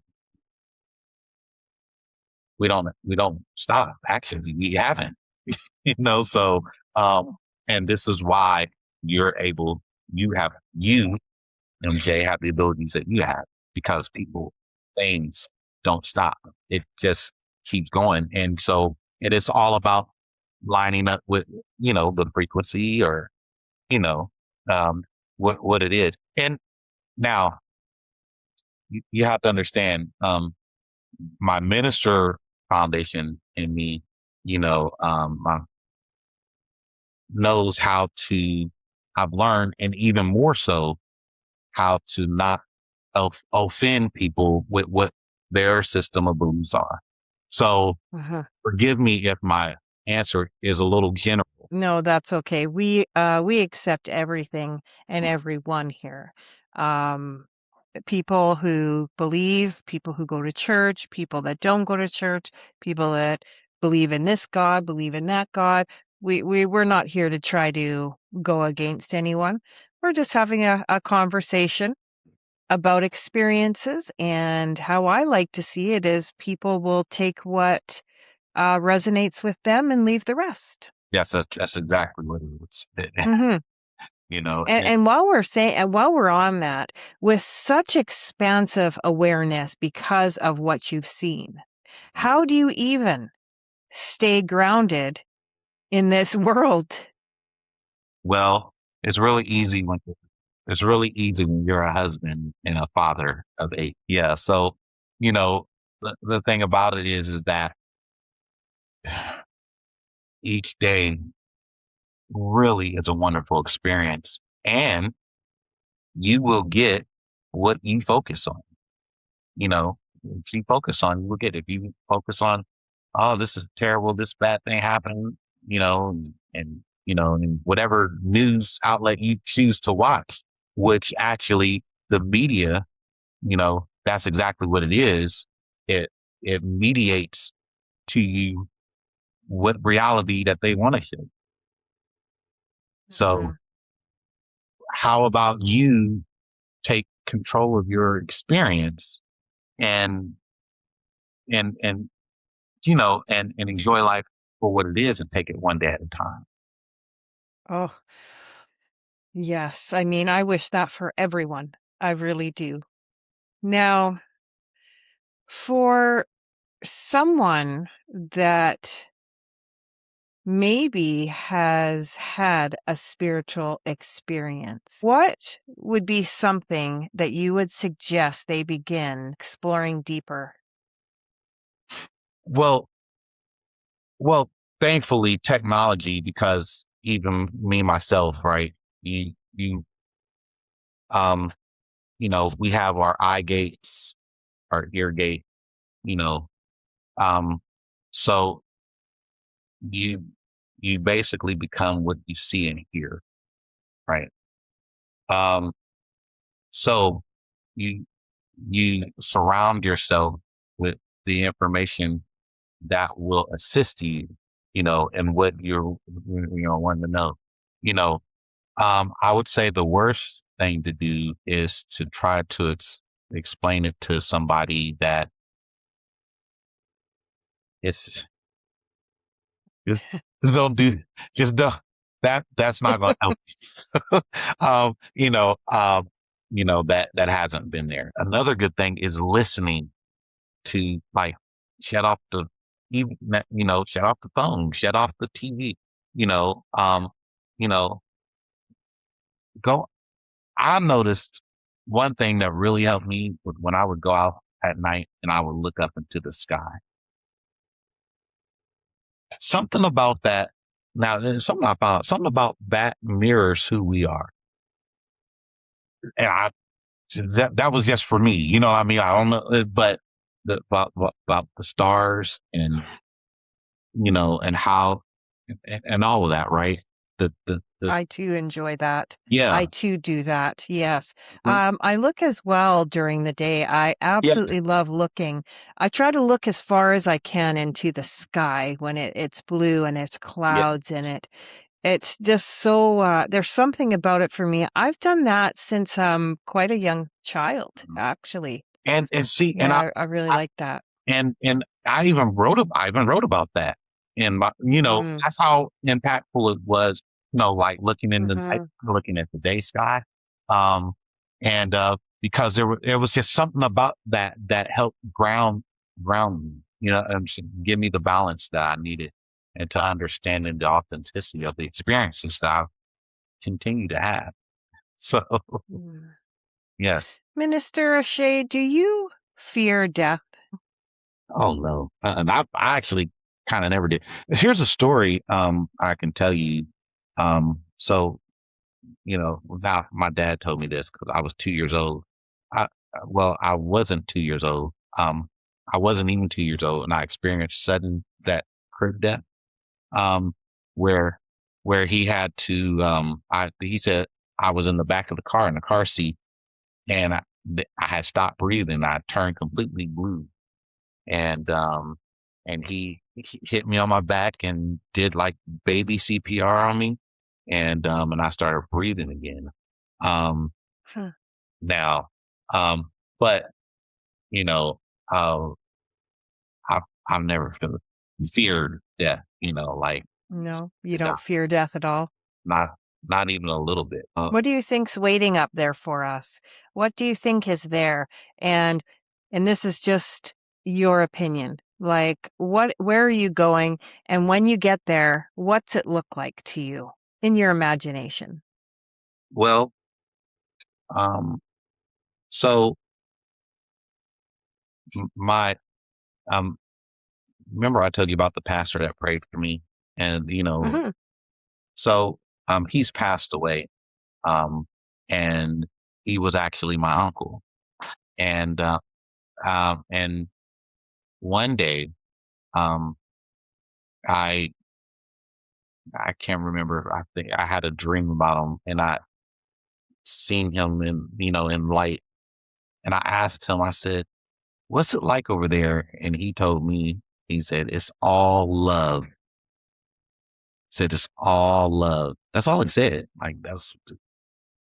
we don't stop. Actually, we haven't. So um, and this is why you're able. You MJ have the abilities that you have because things don't stop. It just keeps going, and so it is all about lining up with the frequency or you know um, what it is. And now you have to understand. My minister foundation in me, knows how to. I've learned, and even more so, how to not offend people with what their system of beliefs are. So Uh-huh. forgive me if my answer is a little general. No, that's okay. We accept everything and everyone here. Um, People who believe, people who go to church, people that don't go to church, people that believe in this God, believe in that God. We're not here to try to go against anyone. We're just having a conversation about experiences, and how I like to see it is people will take what resonates with them and leave the rest. Yes, that's exactly what it is. Hmm. you know, And, and, and while we're saying, and while we're on that, with such expansive awareness because of what you've seen, how do you even stay grounded in this world? well, it's really easy when you're a husband and a father of eight. Yeah. So, the thing about it is that each day really is a wonderful experience and you will get what you focus on. You know, if you focus on, you will get, if you focus on, oh, this is terrible, this bad thing happened, and whatever news outlet you choose to watch, which actually the media, that's exactly what it is. It mediates to you what reality that they want to show. So Mhm. how about you take control of your experience and and and enjoy life for what it is and take it one day at a time. Oh, yes. I mean, I wish that for everyone. I really do. Now, for someone that maybe has had a spiritual experience, what would be something that you would suggest they begin exploring deeper? Well, well, thankfully technology, because even me myself, right? You um we have our eye gates, our ear gate, you know. Um so you you basically become what you see and hear, right? Um so you you surround yourself with the information that will assist you, in what you're, wanting to know. You know, I would say the worst thing to do is to try to explain it to somebody that it's just, just don't do, just don't. That's not going to help. um, you know, um, that hasn't been there. Another good thing is listening to like shut off the shut off the phone, shut off the TV, you know, um, you know, go I noticed one thing that really helped me was when I would go out at night and I would look up into the sky. Something about that now there's something I found out, something about that mirrors who we are. And that was just for me, you know what I mean? I don't know, but about the stars and how and all of that, right? The I too enjoy that. Yeah. I too do that. Yes. Mhm. I look as well during the day. I Yes, absolutely love looking. I try to look as far as I can into the sky when it's blue and it's yeah, clouds in it. It's just so, there's something about it for me. I've done that since quite a young child, mhm. actually. And see, and Yeah, I really I like that. and I even wrote about that. And my, Mm, that's how impactful it was, like looking in the night, mhm, looking at the day sky. Um, and, because there was just something about that helped ground me, and to give me the balance that I needed and to understanding the authenticity of the experiences that I continue to have. So, mm. yes. Minister Ashe, do you fear death? Oh no. And I actually kind of never did. Here's a story I can tell you. So, now my dad told me this because I was 2 years old. I well, I wasn't 2 years old. I wasn't even 2 years old, and I experienced sudden that crib death. Um, where he had to he said I was in the back of the car in the car seat, and I had stopped breathing. I turned completely blue, and he hit me on my back and did like baby CPR on me, and I started breathing again. Um, Hmm, now, but you know, uh, I've I've never feared death. Like no, you not don't fear death at all. not not even a little bit. What do you think's waiting up there for us? What do you think is there? And this is just your opinion. Like where are you going? And when you get there, what's it look like to you in your imagination? Well, um, so my um, remember I told you about the pastor that prayed for me, and Hmm. so he's passed away. Um, and he was actually my uncle. And and one day, um, I I can't remember. I think I had a dream about him, and I seen him in light. And I asked him. I said, "What's it like over there?" And he told me. He said, "It's all love." He said, "It's all love." That's all he said. Like that's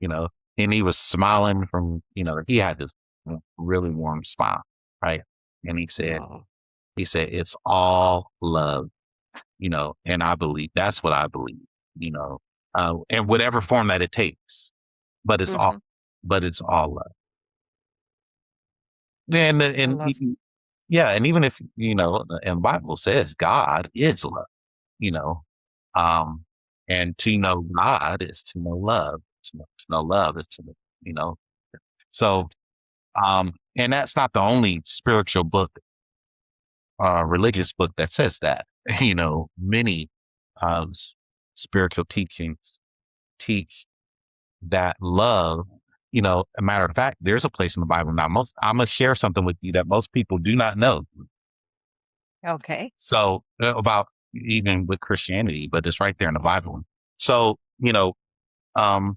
you know. And he was smiling from he had this really warm smile, right? And Oh. he said, it's all love, and I believe that's what I believe, you know, in whatever form that it takes, but Hmm. it's all love. And, I love. yeah. And even if, and the Bible says God is love, you know, um, and to know God is to know love, to know love is to, you know, so, and that's not the only spiritual book, religious book that says that. Many spiritual teachings teach that love. A matter of fact, there's a place in the Bible. Now, I'm gonna share something with you that most people do not know. Okay. So about even with Christianity, but it's right there in the Bible. So um,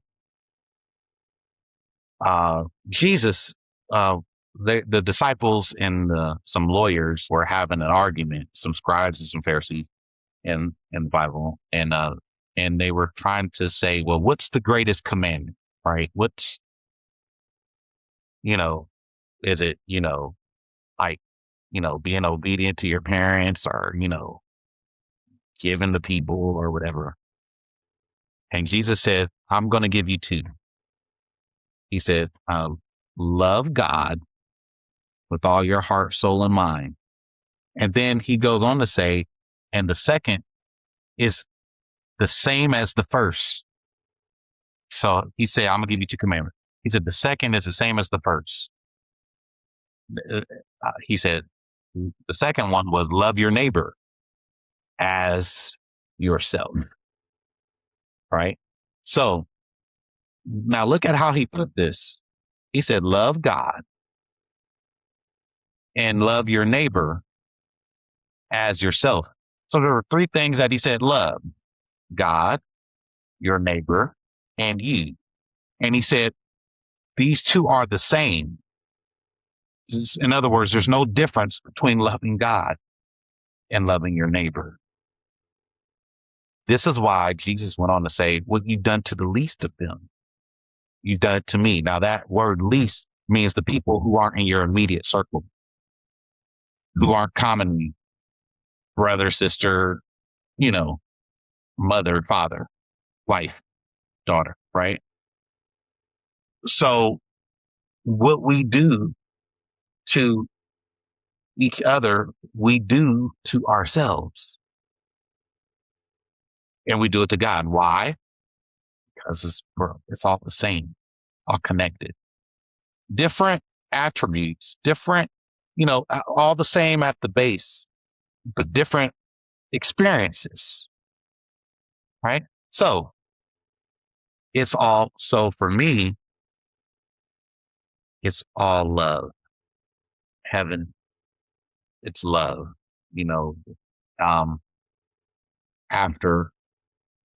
Jesus, uh, the disciples and some lawyers were having an argument. Some scribes and some Pharisees in the Bible, and they were trying to say, well, what's the greatest commandment, right? What's you know, is it like being obedient to your parents, or giving to people or whatever? And Jesus said, I'm going to give you two. He said, love God with all your heart, soul, and mind. And then he goes on to say, and the second is the same as the first. So he said, I'm gonna give you two commandments. He said, the second is the same as the first. Uh, he said, the second one was love your neighbor as yourself, right? So now look at how he put this. He said, love God and love your neighbor as yourself. So there were three things that he said: love God, your neighbor, and you. And he said, these two are the same. In other words, there's no difference between loving God and loving your neighbor. This is why Jesus went on to say, what you've done to the least of them, you've done it to me. Now, that word least means the people who aren't in your immediate circle. who aren't commonly brother, sister, you know, mother, father, wife, daughter, right? So what we do to each other, we do to ourselves, and we do it to God. Why? Because it's all the same, all connected. Different attributes, different, all the same at the base, but different experiences, right? So so for me, it's all love. Heaven, it's love, you know, um, after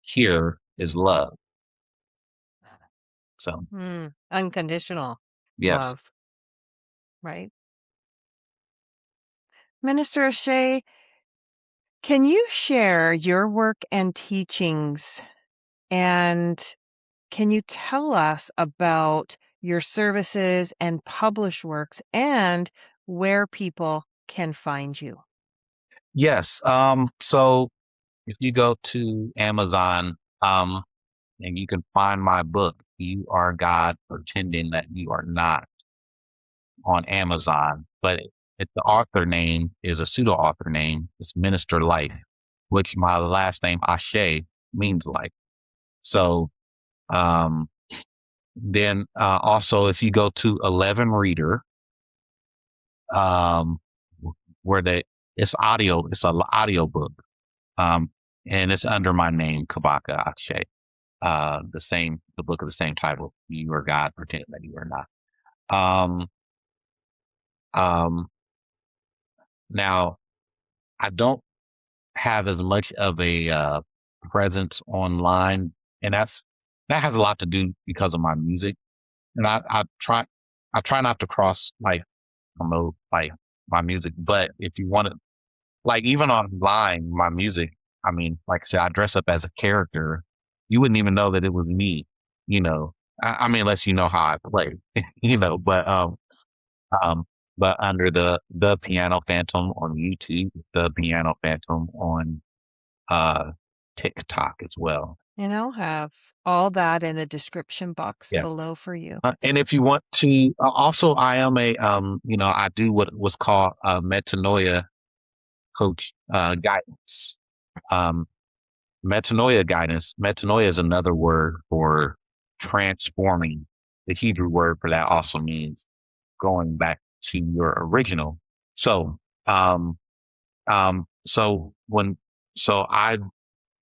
here is love. So, Unconditional yes. love, right? Minister Ashe, can you share your work and teachings? And can you tell us about your services and published works and where people can find you? Yes. So if you go to Amazon, and you can find my book, You Are God Pretending That You Are Not, on Amazon. But the author name is a pseudo author name. It's Minister Life, which my last name, Ashe, means life. So, um, then also, if you go to 11 Reader, um, where it's an audio book, um, and it's under my name, Kabaka Ashe. The book of the same title, You Are God, Pretend That You Are Not. Um, um, Now, I don't have as much of a presence online, and that has a lot to do because of my music. And I try not to cross like promote like my music, but if you want to, like even online, my music, I mean, like I said, I dress up as a character. You wouldn't even know that it was me, you know. I mean, unless you know how I play, But um, but under the Piano Phantom on YouTube, the Piano Phantom on uh TikTok as well. And I'll have all that in the description box Yeah. below for you. And if you want to, also, I am I do what was called metanoia coach guidance. Um, Metanoia guidance. Metanoia is another word for transforming. The Hebrew word for that also means going back to your original. So, um, so I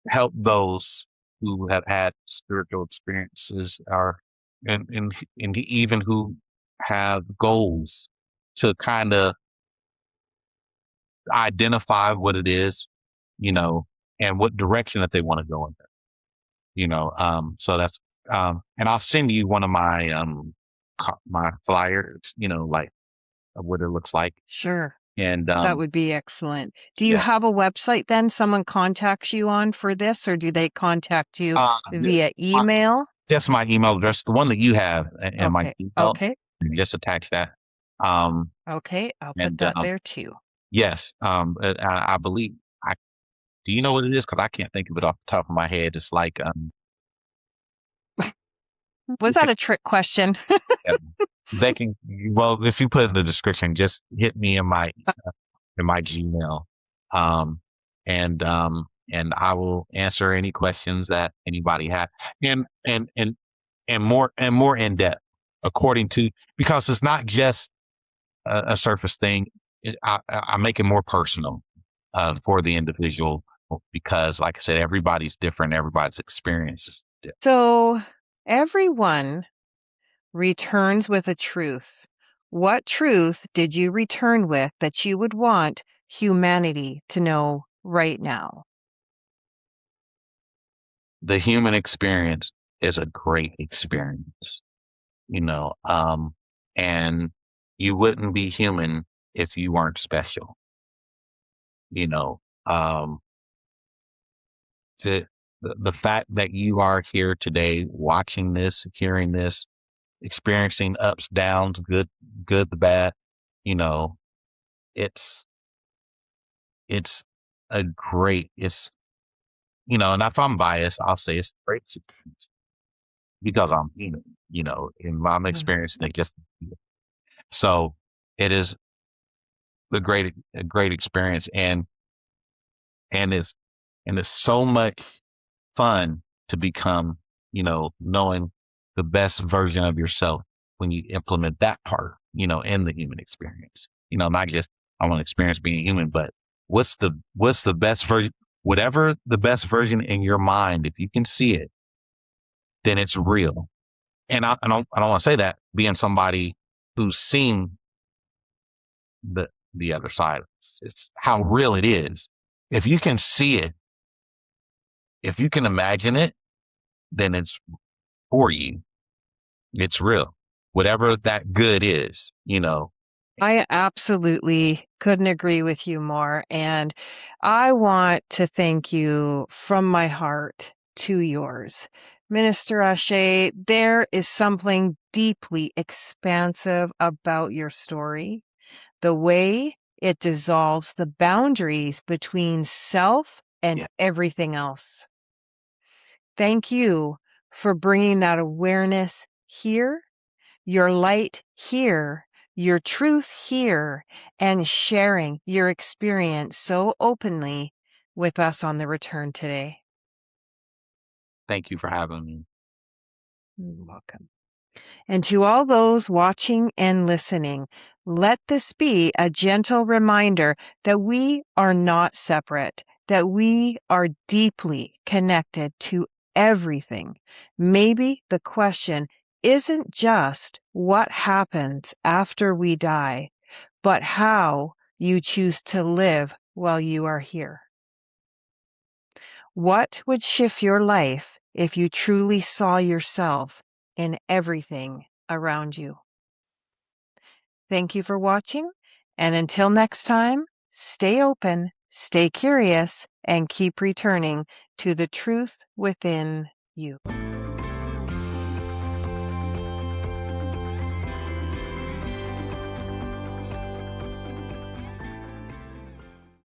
help those who have had spiritual experiences, or and even who have goals, to kind of identify what it is, you know, and what direction that they want to go in. So that's and I'll send you one of my my flyers, like of what it looks like. Sure. And That would be excellent. Do you yeah, have a website then someone contacts you on for this, or do they contact you th- via my, email? that's my email address, the one that you have, and my Okay. email. Okay. You just attach that. Um, Okay. I'll put and that there too. yes, I believe I. Do you know what it is? Because I can't think of it off the top of my head. It's like Was that a trick question? yeah, they can. Well, if you put it in the description, just hit me in my Gmail, um, and I will answer any questions that anybody has, and more in depth, according to, because it's not just a surface thing. I make it more personal for the individual, because, like I said, everybody's different. Everybody's experience is different. So everyone returns with a truth. What truth did you return with that you would want humanity to know right now? The human experience is a great experience, you know, and you wouldn't be human if you weren't special, you know. To the fact that you are here today, watching this, hearing this, experiencing ups, downs, good, the bad, you know, it's it's it's, and if I'm biased, I'll say it's a great experience because I'm human, in my experience, they just, so it is a great experience. And it's, and it's so much fun to become, knowing the best version of yourself when you implement that part, in the human experience. Not just I want to experience being human, but what's the best version, whatever the best version in your mind, if you can see it, then it's real. And I don't want to say that being somebody who's seen the the other side. It's how real it is. If you can see it, if you can imagine it, then it's for you. It's real. Whatever that good is. I absolutely couldn't agree with you more. And I want to thank you from my heart to yours. Minister Ashe, there is something deeply expansive about your story, the way it dissolves the boundaries between self and Yeah. everything else. Thank you for bringing that awareness here, your light here, your truth here, and sharing your experience so openly with us on the return today. Thank you for having me. You're welcome. And to all those watching and listening, let this be a gentle reminder that we are not separate, that we are deeply connected to everything. Maybe the question isn't just what happens after we die, but how you choose to live while you are here. What would shift your life if you truly saw yourself in everything around you? Thank you for watching, and until next time, stay open, stay curious, and keep returning to the truth within you.